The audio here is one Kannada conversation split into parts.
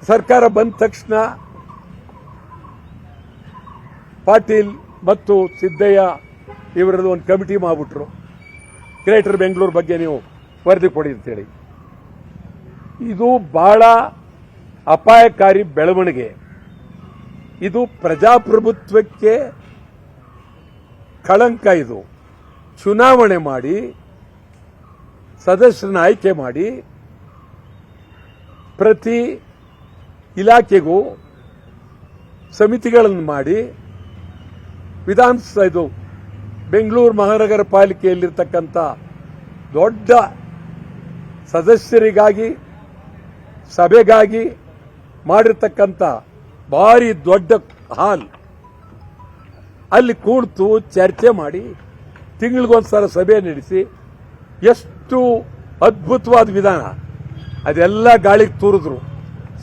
ಸರ್ಕಾರ ಬಂದ ತಕ್ಷಣ ಪಾಟೀಲ್ ಮತ್ತು ಸಿದ್ದಯ್ಯ ಇವರದ್ದು ಒಂದು ಕಮಿಟಿ ಮಾಡಿಬಿಟ್ರು. ಗ್ರೇಟರ್ ಬೆಂಗಳೂರು ಬಗ್ಗೆ ನೀವು ವರದಿ ಕೊಡಿ ಅಂತೇಳಿ. ಇದು ಬಹಳ ಅಪಾಯಕಾರಿ ಬೆಳವಣಿಗೆ. ಇದು ಪ್ರಜಾಪ್ರಭುತ್ವಕ್ಕೆ ಕಳಂಕ. ಇದು ಚುನಾವಣೆ ಮಾಡಿ ಸದಸ್ಯರನ್ನ ಆಯ್ಕೆ ಮಾಡಿ ಪ್ರತಿ ಇಲಾಖೆಗೂ ಸಮಿತಿಗಳನ್ನು ಮಾಡಿ ಇದು ಬೆಂಗಳೂರು ಮಹಾನಗರ ಪಾಲಿಕೆಯಲ್ಲಿರ್ತಕ್ಕಂಥ ದೊಡ್ಡ ಸದಸ್ಯರಿಗಾಗಿ ಸಭೆಗಾಗಿ ಮಾಡಿರ್ತಕ್ಕಂಥ ಭಾರಿ ದೊಡ್ಡ ಹಾಲ್, ಅಲ್ಲಿ ಕೂಡ್ತು ಚರ್ಚೆ ಮಾಡಿ ತಿಂಗಳಿಗೊಂದ್ಸಲ ಸಭೆ ನಡೆಸಿ ಎಷ್ಟು ಅದ್ಭುತವಾದ ವಿಧಾನ. ಅದೆಲ್ಲ ಗಾಳಿಗೆ ತೂರಿದ್ರು.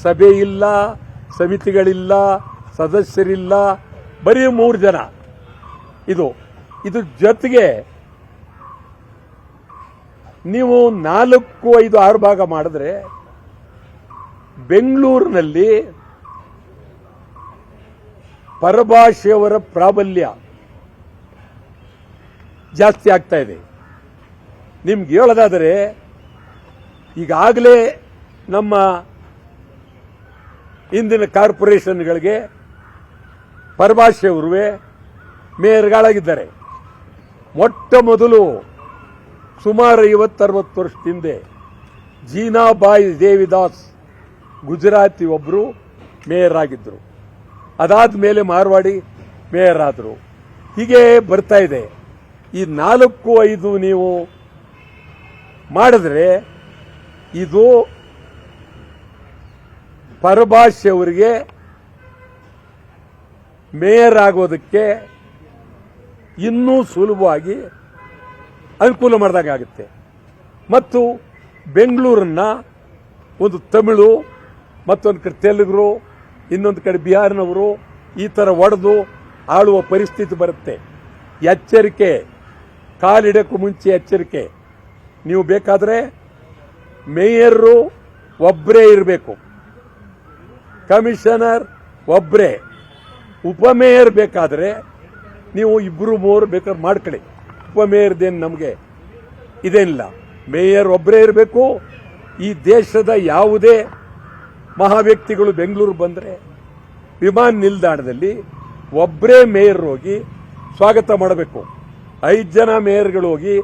ಸಭೆ ಇಲ್ಲ, ಸಮಿತಿಗಳಿಲ್ಲ, ಸದಸ್ಯರಿಲ್ಲ, ಬರೀ 3 ಜನ. ಇದು ಜೊತೆಗೆ ನೀವು 4, 5, 6 ಭಾಗ ಮಾಡಿದ್ರೆ ಬೆಂಗಳೂರಿನಲ್ಲಿ ಪರಭಾಷೆಯವರ ಪ್ರಾಬಲ್ಯ ಜಾಸ್ತಿ ಆಗ್ತಾ ಇದೆ. ನಿಮ್ಗೆ ಹೇಳೋದಾದರೆ ಈಗಾಗಲೇ ನಮ್ಮ ಇಂದಿನ ಕಾರ್ಪೊರೇಷನ್ಗಳಿಗೆ ಪರಭಾಷೆಯವರುವೆ ಮೇಯರ್ಗಳಾಗಿದ್ದಾರೆ. ಮೊಟ್ಟ ಮೊದಲು ಸುಮಾರು 50-60 ವರ್ಷದ ಹಿಂದೆ ಜೀನಾಬಾಯಿ ದೇವಿದಾಸ್ ಗುಜರಾತಿ ಒಬ್ಬರು ಮೇಯರ್ ಆಗಿದ್ದರು. ಅದಾದ ಮೇಲೆ ಮಾರ್ವಾಡಿ ಮೇಯರ್ ಆದರು. ಹೀಗೆ ಬರ್ತಾ ಇದೆ. ಈ 4, 5 ನೀವು ಮಾಡಿದ್ರೆ ಇದು ಪರಭಾಷೆಯವರಿಗೆ ಮೇಯರ್ ಆಗೋದಕ್ಕೆ ಇನ್ನೂ ಸುಲಭವಾಗಿ ಅನುಕೂಲ ಮಾಡಿದಾಗುತ್ತೆ. ಮತ್ತು ಬೆಂಗಳೂರನ್ನ ಒಂದು ತಮಿಳು, ಮತ್ತೊಂದು ಕಡೆ ತೆಲುಗರು, ಇನ್ನೊಂದು ಕಡೆ ಬಿಹಾರಿನವರು ಈ ಥರ ಒಡೆದು ಆಳುವ ಪರಿಸ್ಥಿತಿ ಬರುತ್ತೆ. ಎಚ್ಚರಿಕೆ, ಕಾಲಿಡಕ್ಕೂ ಮುಂಚೆ ಎಚ್ಚರಿಕೆ. ನೀವು ಬೇಕಾದರೆ ಮೇಯರು ಒಬ್ಬರೇ ಇರಬೇಕು, ಕಮಿಷನರ್ ಒಬ್ಬರೇ, ಉಪಮೇಯರ್ ಬೇಕಾದರೆ ನೀವು 2-3 ಬೇಕಾದ್ರೆ ಮಾಡ್ಕೊಳ್ಳಿ. ಉಪಮೇಯರ್ದೇನು ನಮಗೆ ಇದೇನಿಲ್ಲ. ಮೇಯರ್ ಒಬ್ಬರೇ ಇರಬೇಕು. ಈ ದೇಶದ ಯಾವುದೇ ಮಹಾವ್ಯಕ್ತಿಗಳು ಬೆಂಗಳೂರು ಬಂದರೆ ವಿಮಾನ ನಿಲ್ದಾಣದಲ್ಲಿ ಒಬ್ಬರೇ ಮೇಯರ್ ಹೋಗಿ ಸ್ವಾಗತ ಮಾಡಬೇಕು. 5 ಜನ ಮೇಯರ್ಗಳು ಹೋಗಿ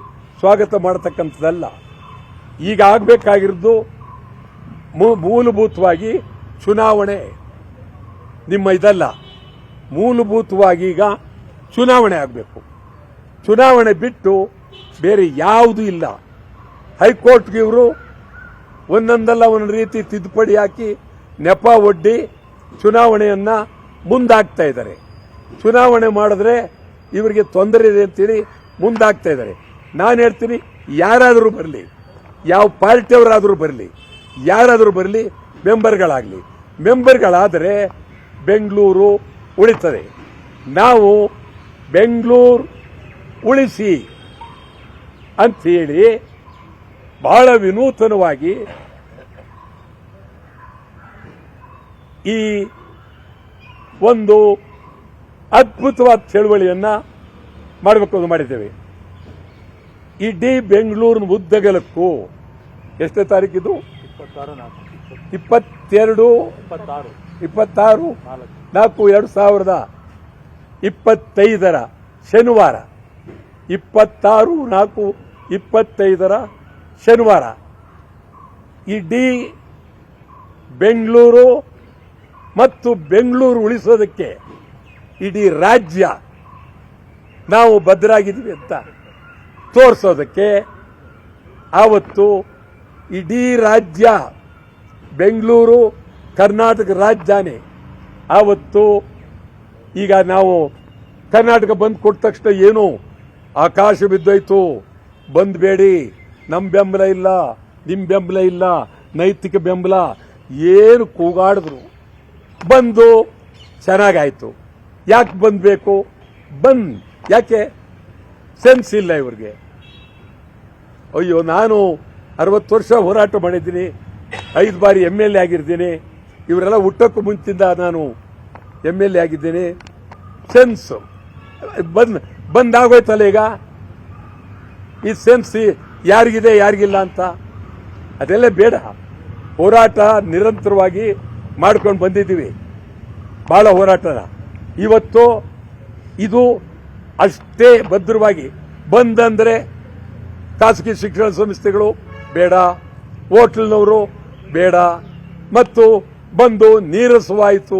ಸ್ವಾಗತ ಮಾಡತಕ್ಕಂಥದ್ದಲ್ಲ. ಈಗ ಆಗಬೇಕಾಗಿರೋದು ಮೂಲಭೂತವಾಗಿ ಚುನಾವಣೆ. ನಿಮ್ಮ ಇದಲ್ಲ, ಮೂಲಭೂತವಾಗಿ ಈಗ ಚುನಾವಣೆ ಆಗಬೇಕು. ಚುನಾವಣೆ ಬಿಟ್ಟು ಬೇರೆ ಯಾವುದೂ ಇಲ್ಲ. ಹೈಕೋರ್ಟ್ಗೆ ಇವರು ಒಂದೊಂದಲ್ಲ ಒಂದು ರೀತಿ ತಿದ್ದುಪಡಿ ಹಾಕಿ ನೆಪ ಒಡ್ಡಿ ಚುನಾವಣೆಯನ್ನ ಮುಂದಾಗ್ತಾ ಇದ್ದಾರೆ. ಚುನಾವಣೆ ಮಾಡಿದ್ರೆ ಇವರಿಗೆ ತೊಂದರೆ ಇದೆ ಅಂತೇಳಿ ಮುಂದಾಗ್ತಾ ಇದ್ದಾರೆ. ನಾನು ಹೇಳ್ತೀನಿ, ಯಾರಾದರೂ ಬರಲಿ, ಯಾವ ಪಾರ್ಟಿಯವರಾದರೂ ಬರಲಿ, ಯಾರಾದರೂ ಬರಲಿ, ಮೆಂಬರ್ಗಳಾಗಲಿ. ಮೆಂಬರ್ಗಳಾದರೆ ಬೆಂಗಳೂರು ಉಳಿತದೆ. ನಾವು ಬೆಂಗಳೂರು ಉಳಿಸಿ ಅಂಥೇಳಿ ಬಹಳ ವಿನೂತನವಾಗಿ ಈ ಒಂದು ಅದ್ಭುತವಾದ ಚಳವಳಿಯನ್ನ ಮಾಡಬೇಕು ಅಂತ ಮಾಡಿದ್ದೇವೆ. ಇಡೀ ಬೆಂಗಳೂರಿನ ಉದ್ದಗಲಕ್ಕೂ ಎಷ್ಟನೇ ತಾರೀಕಿದು? 22/4/2025 ಶನಿವಾರ. 26/4/25 ಶನಿವಾರ ಇಡೀ ಬೆಂಗಳೂರು ಮತ್ತು ಬೆಂಗಳೂರು ಉಳಿಸೋದಕ್ಕೆ ಇಡೀ ರಾಜ್ಯ ನಾವು ಬದ್ಧರಾಗಿದ್ದೀವಿ ಅಂತ ತೋರಿಸೋದಕ್ಕೆ ಆವತ್ತು ಇಡೀ ರಾಜ್ಯ, ಬೆಂಗಳೂರು ಕರ್ನಾಟಕ ರಾಜಧಾನಿ. ಆವತ್ತು ಈಗ ನಾವು ಕರ್ನಾಟಕ ಬಂದ್ ಕೊಟ್ಟ ತಕ್ಷಣ ಏನು ಆಕಾಶ ಬಿದ್ದೋಯ್ತು, ಬಂದ್ಬೇಡಿ, ನಮ್ಮ ಬೆಂಬಲ ಇಲ್ಲ, ನಿಮ್ಮ ಬೆಂಬಲ ಇಲ್ಲ, ನೈತಿಕ ಬೆಂಬಲ ಏನು ಕೂಗಾಡಿದ್ರು. ಬಂದು ಚೆನ್ನಾಗಾಯ್ತು. ಯಾಕೆ ಬಂದ್ಬೇಕು? ಯಾಕೆ ಸೆನ್ಸ್ ಇಲ್ಲ ಇವ್ರಿಗೆ. ಅಯ್ಯೋ, ನಾನು 60 ವರ್ಷ ಹೋರಾಟ ಮಾಡಿದ್ದೀನಿ, 5 ಬಾರಿ MLA ಆಗಿರ್ತೀನಿ, ಇವರೆಲ್ಲ ಹುಟ್ಟಕ್ಕೂ ಮುಂಚಿಂದ ನಾನು MLA ಆಗಿದ್ದೇನೆ. ಸೆನ್ಸ್ ಬಂದಾಗೋಯ್ತಲ್ಲ ಈಗ. ಈ ಸೆನ್ಸ್ ಯಾರಿಗಿದೆ ಯಾರಿಗಿಲ್ಲ ಅಂತ ಅದೆಲ್ಲ ಬೇಡ. ಹೋರಾಟ ನಿರಂತರವಾಗಿ ಮಾಡ್ಕೊಂಡು ಬಂದಿದ್ದೀವಿ, ಬಹಳ ಹೋರಾಟನ. ಇವತ್ತು ಇದು ಅಷ್ಟೇ ಭದ್ರವಾಗಿ ಬಂದಂದ್ರೆ ಖಾಸಗಿ ಶಿಕ್ಷಣ ಸಂಸ್ಥೆಗಳು ಬೇಡ, ಹೋಟೆಲ್ನವರು ಬೇಡ, ಮತ್ತು ಬಂದು ನೀರಸವಾಯಿತು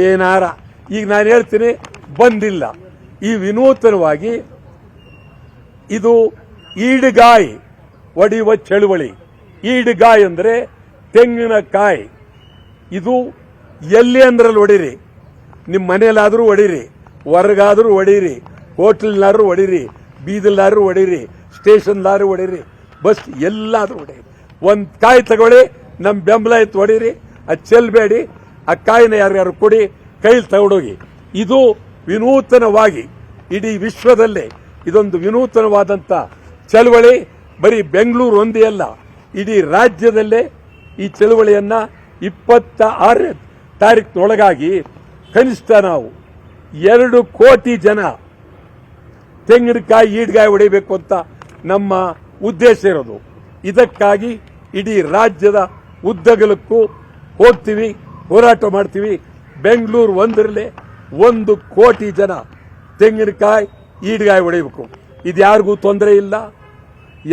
ಏನಾರ. ಈಗ ನಾನು ಹೇಳ್ತೀನಿ, ಬಂದಿಲ್ಲ. ಈ ವಿನೂತನವಾಗಿ ಇದು ಈಡುಗಾಯಿ ಒಡೆಯುವ ಚಳುವಳಿ. ಈಡುಗಾಯಿ ಅಂದ್ರೆ ತೆಂಗಿನಕಾಯಿ. ಇದು ಎಲ್ಲಿ ಅಂದ್ರಲ್ಲಿ ಹೊಡೀರಿ, ನಿಮ್ಮ ಮನೆಯಲ್ಲಾದರೂ ಹೊಡೀರಿ, ಹೊರಗಾದರೂ ಹೊಡೀರಿ, ಹೋಟೆಲ್ನಾದ್ರೂ ಹೊಡೀರಿ, ಬೀದಿಲಾದ್ರೂ ಹೊಡೀರಿ, ಸ್ಟೇಷನ್ಲಾದ್ರೂ ಹೊಡೀರಿ, ಬಸ್ ಎಲ್ಲಾದ್ರೂ ಹೊಡೀರಿ. ಒಂದು ಕಾಯಿ ತಗೊಳ್ಳಿ, ನಮ್ಮ ಬೆಂಬಲ ಇತ್ತು ಹೊಡೀರಿ, ಅದು ಚೆಲ್ಲಬೇಡಿ. ಆ ಕಾಯಿನ ಯಾರ್ಯಾರು ಕೊಡಿ, ಕೈಲಿ ತಗೊಂಡೋಗಿ. ಇದು ವಿನೂತನವಾಗಿ ಇಡೀ ವಿಶ್ವದಲ್ಲೇ ಇದೊಂದು ವಿನೂತನವಾದಂಥ ಚಳವಳಿ. ಬರೀ ಬೆಂಗಳೂರು ಒಂದೇ ಅಲ್ಲ, ಇಡೀ ರಾಜ್ಯದಲ್ಲೇ ಈ ಚಳವಳಿಯನ್ನ 26 ತಾರೀಕಿನೊಳಗಾಗಿ ಕನಿಷ್ಠ ನಾವು 2 ಕೋಟಿ ಜನ ತೆಂಗಿನಕಾಯಿ ಈಡ್ಗಾಯಿ ಹೊಡಿಬೇಕು ಅಂತ ನಮ್ಮ ಉದ್ದೇಶ ಇರೋದು. ಇದಕ್ಕಾಗಿ ಇಡೀ ರಾಜ್ಯದ ಉದ್ದಗಲಕ್ಕೂ ಹೋಗ್ತೀವಿ, ಹೋರಾಟ ಮಾಡ್ತೀವಿ. ಬೆಂಗಳೂರು ಒಂದರಲ್ಲೇ 1 ಕೋಟಿ ಜನ ತೆಂಗಿನಕಾಯಿ ಈಡ್ಗಾಯಿ ಹೊಡಿಬೇಕು. ಇದು ಯಾರಿಗೂ ತೊಂದರೆ ಇಲ್ಲ,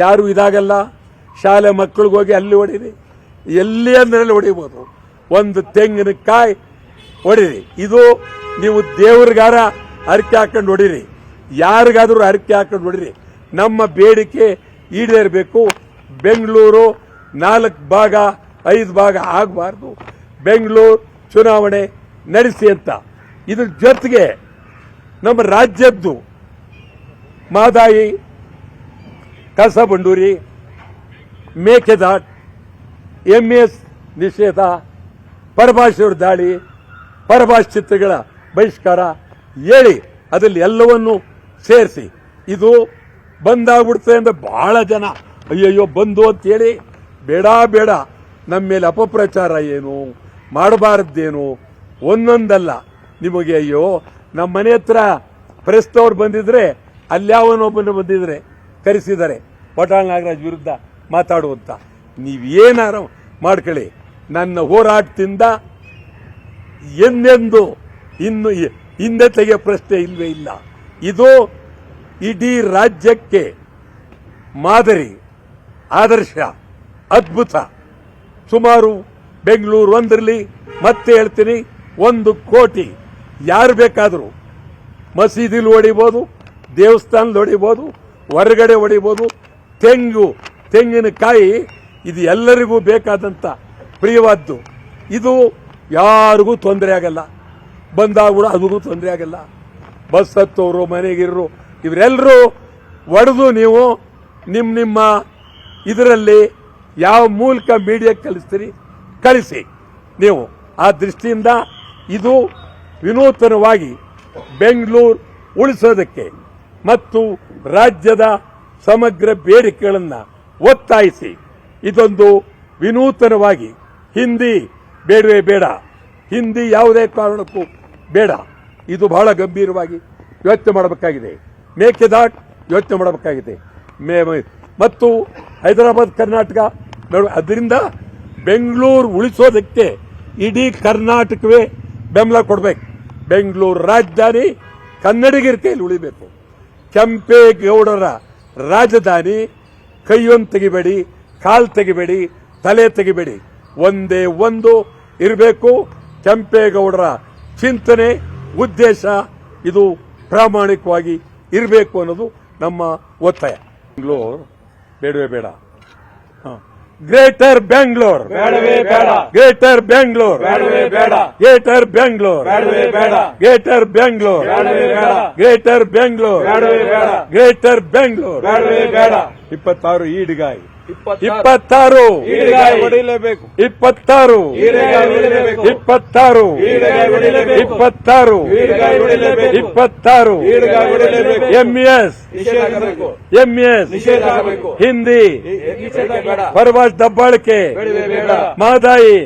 ಯಾರು ಇದಾಗಲ್ಲ. ಶಾಲೆ ಮಕ್ಕಳಿಗೋಗಿ ಅಲ್ಲಿ ಹೊಡೀರಿ, ಎಲ್ಲಿ ಅಂದ್ರೆ ಹೊಡಿಬೋದು. ಒಂದು ತೆಂಗಿನಕಾಯಿ ಹೊಡೀರಿ. ಇದು ನೀವು ದೇವ್ರಿಗಾರ ಹರಕೆ ಹಾಕೊಂಡು ಹೊಡೀರಿ, ಯಾರಿಗಾದ್ರೂ ಹರಕೆ ಹಾಕೊಂಡು ಹೊಡೀರಿ. ನಮ್ಮ ಬೇಡಿಕೆ ಈಡೇರಬೇಕು. ಬೆಂಗಳೂರು 4 ಭಾಗ 5 ಭಾಗ ಆಗಬಾರ್ದು. ಬೆಂಗಳೂರು ಚುನಾವಣೆ ನಡೆಸಿ ಅಂತ. ಇದ್ರ ಜೊತೆಗೆ ನಮ್ಮ ರಾಜ್ಯದ್ದು ಮಾದಾಯಿ, ಕಸಬಂಡೂರಿ, ಮೇಕೆದಾಟ್, MS ನಿಷೇಧ, ಪರಭಾಷೆಯವ್ರ ದಾಳಿ, ಪರಭಾಷೆ ಚಿತ್ರಗಳ ಬಹಿಷ್ಕಾರ ಹೇಳಿ ಅದರಲ್ಲಿ ಎಲ್ಲವನ್ನೂ ಸೇರಿಸಿ ಇದು ಬಂದಾಗ್ಬಿಡ್ತದೆ ಅಂದ್ರೆ ಬಹಳ ಜನ ಅಯ್ಯಯ್ಯೋ ಬಂದು ಅಂತೇಳಿ ಬೇಡ ಬೇಡ, ನಮ್ಮ ಮೇಲೆ ಅಪಪ್ರಚಾರ ಏನು ಮಾಡಬಾರದ್ದೇನು ಒಂದೊಂದಲ್ಲ. ನಿಮಗೆ ಅಯ್ಯೋ ನಮ್ಮ ಮನೆ ಹತ್ರ ಪ್ರೆಸ್ತವ್ರು ಬಂದಿದ್ರೆ ಅಲ್ಯಾವನೊಬ್ಬನು ಬಂದಿದ್ರೆ ಕರೆಸಿದ್ದಾರೆ ಪಟಾಳ್ ನಾಗರಾಜ್ ವಿರುದ್ಧ ಮಾತಾಡುವಂತ. ನೀವೇನಾರ ಮಾಡ್ಕೊಳ್ಳಿ, ನನ್ನ ಹೋರಾಟದಿಂದ ಎಂದೆಂದು ಇನ್ನು ಹಿಂದೆ ತೆಗೆಯೋ ಪ್ರಶ್ನೆ ಇಲ್ವೇ ಇಲ್ಲ. ಇದು ಇಡೀ ರಾಜ್ಯಕ್ಕೆ ಮಾದರಿ, ಆದರ್ಶ, ಅದ್ಭುತ. ಸುಮಾರು ಬೆಂಗಳೂರು ಒಂದರಲ್ಲಿ ಮತ್ತೆ ಹೇಳ್ತೀನಿ 1 ಕೋಟಿ ಯಾರು ಬೇಕಾದರೂ ಮಸೀದಿಲಿ ಹೊಡಿಬೋದು, ದೇವಸ್ಥಾನದಲ್ಲಿ ಹೊಡಿಬೋದು, ಹೊರಗಡೆ ಹೊಡಿಬೋದು. ತೆಂಗಿನಕಾಯಿ ಇದು ಎಲ್ಲರಿಗೂ ಬೇಕಾದಂತ ಪ್ರಿಯವಾದ್ದು. ಇದು ಯಾರಿಗೂ ತೊಂದರೆ ಆಗಲ್ಲ, ಬಂದಾಗೂ ಅದಕ್ಕೂ ತೊಂದರೆ ಆಗಲ್ಲ. ಬಸ್ ಹತ್ತೋರು, ಮನೆಗಿರು, ಇವರೆಲ್ಲರೂ ಒಡೆದು ನೀವು ನಿಮ್ಮ ಇದರಲ್ಲಿ ಯಾವ ಮೂಲಕ ಮೀಡಿಯಾ ಕಳಿಸ್ತೀರಿ ಕಳಿಸಿ ನೀವು. ಆ ದೃಷ್ಟಿಯಿಂದ ಇದು ವಿನೂತನವಾಗಿ ಬೆಂಗಳೂರು ಉಳಿಸೋದಕ್ಕೆ ಮತ್ತು ರಾಜ್ಯದ ಸಮಗ್ರ ಬೇಡಿಕೆಗಳನ್ನು ಒತ್ತಾಯಿಸಿ ಇದೊಂದು ವಿನೂತನವಾಗಿ ಹಿಂದಿ ಬೇಡವೇ ಬೇಡ, ಹಿಂದಿ ಯಾವುದೇ ಕಾರಣಕ್ಕೂ ಬೇಡ. ಇದು ಬಹಳ ಗಂಭೀರವಾಗಿ ಯೋಚನೆ ಮಾಡಬೇಕಾಗಿದೆ. ಮೇಕೆದಾಟ್ ಯೋಚನೆ ಮಾಡಬೇಕಾಗಿದೆ. ಮತ್ತು ಹೈದರಾಬಾದ್ ಕರ್ನಾಟಕ ಅದರಿಂದ ಬೆಂಗಳೂರು ಉಳಿಸೋದಕ್ಕೆ ಇಡೀ ಕರ್ನಾಟಕವೇ ಬೆಂಬಲ ಕೊಡಬೇಕು. ಬೆಂಗಳೂರು ರಾಜಧಾನಿ ಕನ್ನಡಿಗರ ಕೈಯಲ್ಲಿ ಉಳಿಬೇಕು. ಕೆಂಪೇಗೌಡರ ರಾಜಧಾನಿ ಕೈಯೊಂದು ತೆಗಿಬೇಡಿ, ಕಾಲು ತೆಗಿಬೇಡಿ, ತಲೆ ತೆಗಿಬೇಡಿ, ಒಂದೇ ಒಂದು ಇರಬೇಕು. ಕೆಂಪೇಗೌಡರ ಚಿಂತನೆ, ಉದ್ದೇಶ ಇದು ಪ್ರಾಮಾಣಿಕವಾಗಿ ಇರಬೇಕು ಅನ್ನೋದು ನಮ್ಮ ಒತ್ತಾಯ. ಬೆಂಗಳೂರು ಬೇಡವೇ ಬೇಡ. ಗ್ರೇಟರ್ ಬೆಂಗಳೂರು ಬೇಡವೇ ಬೇಡ. ಗ್ರೇಟರ್ ಬೆಂಗಳೂರು ಬೇಡವೇ ಬೇಡ. ಗ್ರೇಟರ್ ಬೆಂಗಳೂರು ಬೇಡವೇ ಬೇಡ. ಗ್ರೇಟರ್ ಬೆಂಗಳೂರು ಬೇಡವೇ ಬೇಡ. ಗ್ರೇಟರ್ ಬೆಂಗಳೂರು ಬೇಡವೇ ಬೇಡ. ಗ್ರೇಟರ್ ಬೆಂಗಳೂರು ಬೇಡವೇ ಬೇಡ. 26 ಈಡ್ಗಾಯಿ 26 ಹೊಡಿಲೇಬೇಕು 26 26 26 26 ಎಂಎಸ್ ಹಿಂದಿ ಪರವಾಜ್ ದಬ್ಬಾಳಿಕೆ ಮಹದಾಯಿ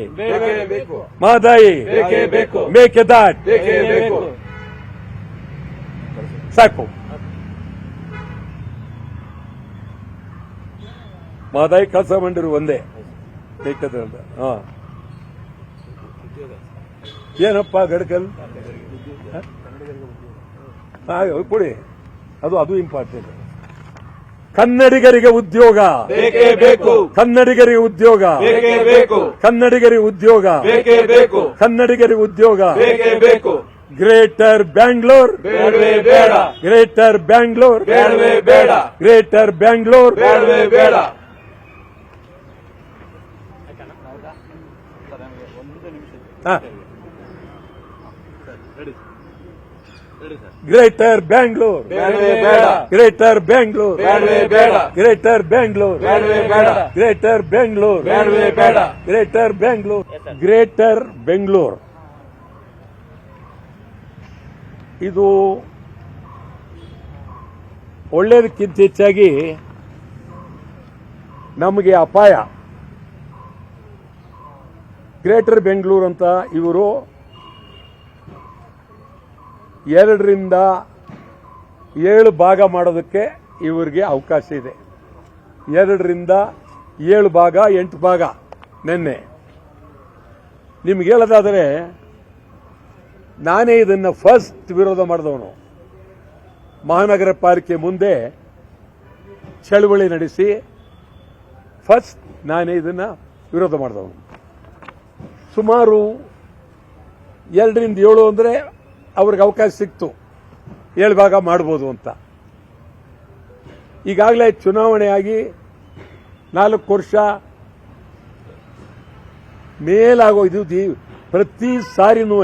ಮೇಕೆದಾಟ್ ಸಾಕು. ಮಹದಾಯಿ ಕಳಸ ಮಂಡಿರು ಒಂದೇ ಬೇಕಂತ. ಏನಪ್ಪ ಗಡ್ಕಲ್ ಕೊಡಿ, ಅದು ಇಂಪಾರ್ಟೆಂಟ್. ಕನ್ನಡಿಗರಿಗೆ ಉದ್ಯೋಗ ಬೇಕೇ ಬೇಕು, ಕನ್ನಡಿಗರಿಗೆ ಉದ್ಯೋಗ ಬೇಕೇ ಬೇಕು, ಕನ್ನಡಿಗರಿಗೆ ಉದ್ಯೋಗ ಬೇಕೇ ಬೇಕು, ಕನ್ನಡಿಗರಿಗೆ ಉದ್ಯೋಗ ಬೇಕೇ ಬೇಕು. ಗ್ರೇಟರ್ ಬ್ಯಾಂಗ್ಳೂರ್ ಬೇಡವೇ ಬೇಡ, ಗ್ರೇಟರ್ ಬ್ಯಾಂಗ್ಳೂರ್ ಬೇಡವೇ ಬೇಡ, ಗ್ರೇಟರ್ ಬ್ಯಾಂಗ್ಳೂರ್ ಬೇಡವೇ ಬೇಡ. ಗ್ರೇಟರ್ ಬ್ಯಾಂಗ್ಳೂರ್ ಬೇಡವೇ ಬೇಡ, ಗ್ರೇಟರ್ ಬ್ಯಾಂಗ್ಳೂರ್ ಬೇಡವೇ ಬೇಡ, ಗ್ರೇಟರ್ ಬ್ಯಾಂಗ್ಳೂರ್ ಬೇಡವೇ ಬೇಡ, ಗ್ರೇಟರ್ ಬ್ಯಾಂಗ್ಳೂರ್ ಬೇಡವೇ ಬೇಡ. ಗ್ರೇಟರ್ ಬ್ಯಾಂಗ್ಳೂರ್ ಗ್ರೇಟರ್ ಬೆಂಗಳೂರು ಇದು ಒಳ್ಳೆಯದಕ್ಕಿಂತ ಹೆಚ್ಚಾಗಿ ನಮಗೆ ಅಪಾಯ. ಗ್ರೇಟರ್ ಬೆಂಗಳೂರು ಅಂತ ಇವರು 2 ರಿಂದ 7 ಭಾಗ ಮಾಡೋದಕ್ಕೆ ಇವರಿಗೆ ಅವಕಾಶ ಇದೆ. 2 ರಿಂದ 7 ಭಾಗ 8 ಭಾಗ ನಿನ್ನೆ ನಿಮ್ಗೆ ಹೇಳೋದಾದರೆ, ನಾನೇ ಇದನ್ನ ಫಸ್ಟ್ ವಿರೋಧ ಮಾಡಿದವನು. ಮಹಾನಗರ ಪಾಲಿಕೆ ಮುಂದೆ ಚಳವಳಿ ನಡೆಸಿ ಫಸ್ಟ್ ನಾನೇ ಇದನ್ನ ವಿರೋಧ ಮಾಡಿದವನು. ಸುಮಾರು 2 ರಿಂದ 7 ಅಂದರೆ ಅವ್ರಿಗೆ ಅವಕಾಶ ಸಿಕ್ತು, 7 ಭಾಗ ಮಾಡ್ಬೋದು ಅಂತ. ಈಗಾಗಲೇ ಚುನಾವಣೆಯಾಗಿ 4 ವರ್ಷ ಮೇಲಾಗೋದು. ಪ್ರತಿ ಸಾರಿನೂ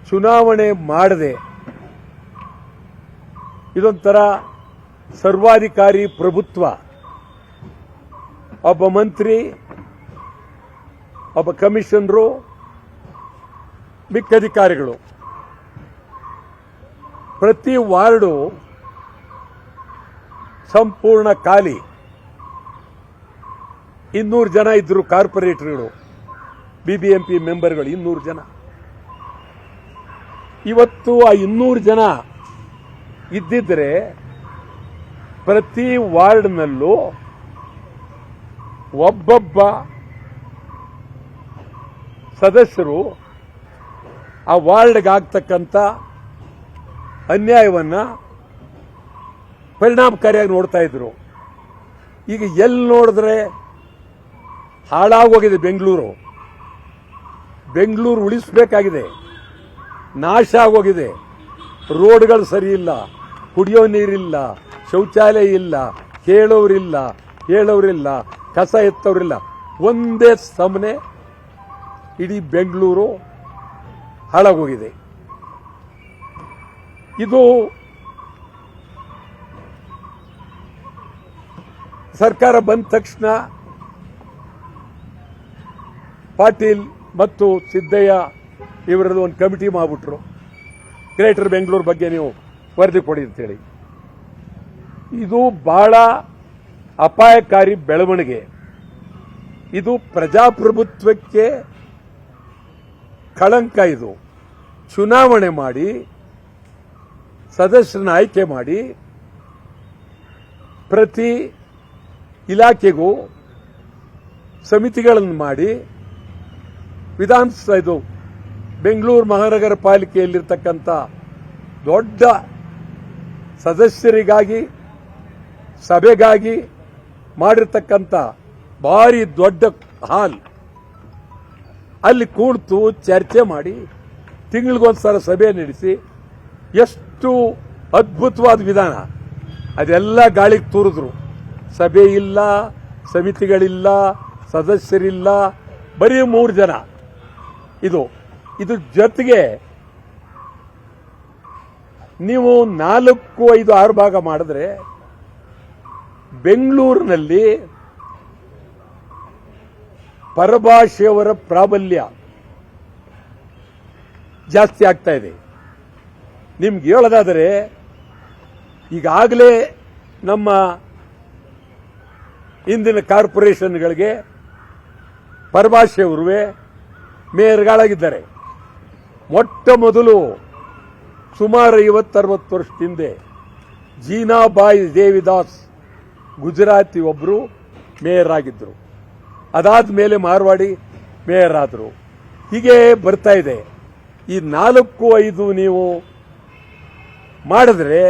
ಚುನಾವಣೆ ಮಾಡದೆ ಇದೊಂಥರ ಸರ್ವಾಧಿಕಾರಿ ಪ್ರಭುತ್ವ. ಒಬ್ಬ ಮಂತ್ರಿ, ಒಬ್ಬ ಕಮಿಷನರು, ಮಿಕ್ಕ ಅಧಿಕಾರಿಗಳು. ಪ್ರತಿ ವಾರ್ಡು ಸಂಪೂರ್ಣ ಖಾಲಿ. 200 ಜನ ಇದ್ರು ಕಾರ್ಪೊರೇಟರ್ಗಳು, ಬಿಬಿಎಂಪಿ ಮೆಂಬರ್ಗಳು 200 ಜನ. ಇವತ್ತು ಆ 200 ಜನ ಇದ್ದಿದ್ರೆ ಪ್ರತಿ ವಾರ್ಡ್ನಲ್ಲೂ ಒಬ್ಬೊಬ್ಬ ಸದಸ್ಯರು ಆ ವಾರ್ಡ್ಗೆ ಆಗ್ತಕ್ಕಂಥ ಅನ್ಯಾಯವನ್ನ ಪರಿಣಾಮಕಾರಿಯಾಗಿ ನೋಡ್ತಾ ಇದ್ರು. ಈಗ ಎಲ್ಲಿ ನೋಡಿದ್ರೆ ಹಾಳಾಗೋಗಿದೆ ಬೆಂಗಳೂರು. ಬೆಂಗಳೂರು ಉಳಿಸಬೇಕಾಗಿದೆ, ನಾಶ ಆಗೋಗಿದೆ. ರೋಡ್ಗಳು ಸರಿ ಇಲ್ಲ, ಕುಡಿಯೋ ನೀರಿಲ್ಲ, ಶೌಚಾಲಯ ಇಲ್ಲ, ಹೇಳೋರಿಲ್ಲ, ಕಸ ಎತ್ತೋರಿಲ್ಲ. ಒಂದೇ ಸಮನೆ ಇಡೀ ಬೆಂಗಳೂರು ಹಾಳಾಗೋಗಿದೆ. ಇದು ಸರ್ಕಾರ ಬಂದ ತಕ್ಷಣ ಪಾಟೀಲ್ ಮತ್ತು ಸಿದ್ದಯ್ಯ ಇವರದ್ದು ಒಂದು ಕಮಿಟಿ ಮಾಡಿಬಿಟ್ರು. ಗ್ರೇಟರ್ ಬೆಂಗಳೂರು ಬಗ್ಗೆ ನೀವು ವರದಿ ಕೊಡಿ ಅಂತೇಳಿ. ಇದು ಬಹಳ ಅಪಾಯಕಾರಿ ಬೆಳವಣಿಗೆ. ಇದು ಪ್ರಜಾಪ್ರಭುತ್ವಕ್ಕೆ ಕಳಂಕ. ಇದು ಚುನಾವಣೆ ಮಾಡಿ ಸದಸ್ಯರನ್ನ ಆಯ್ಕೆ ಮಾಡಿ ಪ್ರತಿ ಇಲಾಖೆಗೂ ಸಮಿತಿಗಳನ್ನು ಮಾಡಿ ಇದು ಬೆಂಗಳೂರು ಮಹಾನಗರ ಪಾಲಿಕೆಯಲ್ಲಿರ್ತಕ್ಕಂಥ ದೊಡ್ಡ ಸದಸ್ಯರಿಗಾಗಿ ಸಭೆಗಾಗಿ ಮಾಡಿರ್ತಕ್ಕಂಥ ಭಾರಿ ದೊಡ್ಡ ಹಾಲ್, ಅಲ್ಲಿ ಕೂಡ್ತು ಚರ್ಚೆ ಮಾಡಿ ತಿಂಗಳಿಗೊಂದ್ಸಲ ಸಭೆ ನಡೆಸಿ ಎಷ್ಟು ಅದ್ಭುತವಾದ ವಿಧಾನ. ಅದೆಲ್ಲ ಗಾಳಿಗೆ ತೂರಿದ್ರು. ಸಭೆ ಇಲ್ಲ, ಸಮಿತಿಗಳಿಲ್ಲ, ಸದಸ್ಯರಿಲ್ಲ, ಬರೀ 3 ಜನ. ಇದು ಜೊತೆಗೆ ನೀವು 4, 5, 6 ಭಾಗ ಮಾಡಿದ್ರೆ ಬೆಂಗಳೂರಿನಲ್ಲಿ ಪರಭಾಷೆಯವರ ಪ್ರಾಬಲ್ಯ ಜಾಸ್ತಿ ಆಗ್ತಾ ಇದೆ. ನಿಮ್ಗೆ ಹೇಳೋದಾದರೆ ಈಗಾಗಲೇ ನಮ್ಮ ಇಂದಿನ ಕಾರ್ಪೊರೇಷನ್ಗಳಿಗೆ ಪರಭಾಷೆಯವರುವೆ ಮೇಯರ್ಗಳಾಗಿದ್ದಾರೆ. ಮೊಟ್ಟ ಮೊದಲು ಸುಮಾರು 50-60 ವರ್ಷದ ಹಿಂದೆ ಜೀನಾಬಾಯಿ ದೇವಿದಾಸ್ ಗುಜರಾತಿ ಒಬ್ಬರು ಮೇಯರ್ ಆಗಿದ್ದರು. ಅದಾದ ಮೇಲೆ ಮಾರ್ವಾಡಿ ಮೇಯರ್ ಆದರು. ಹೀಗೆ ಬರ್ತಾ ಇದೆ. ಈ 4-5 ನೀವು ಮಾಡಿದ್ರೆ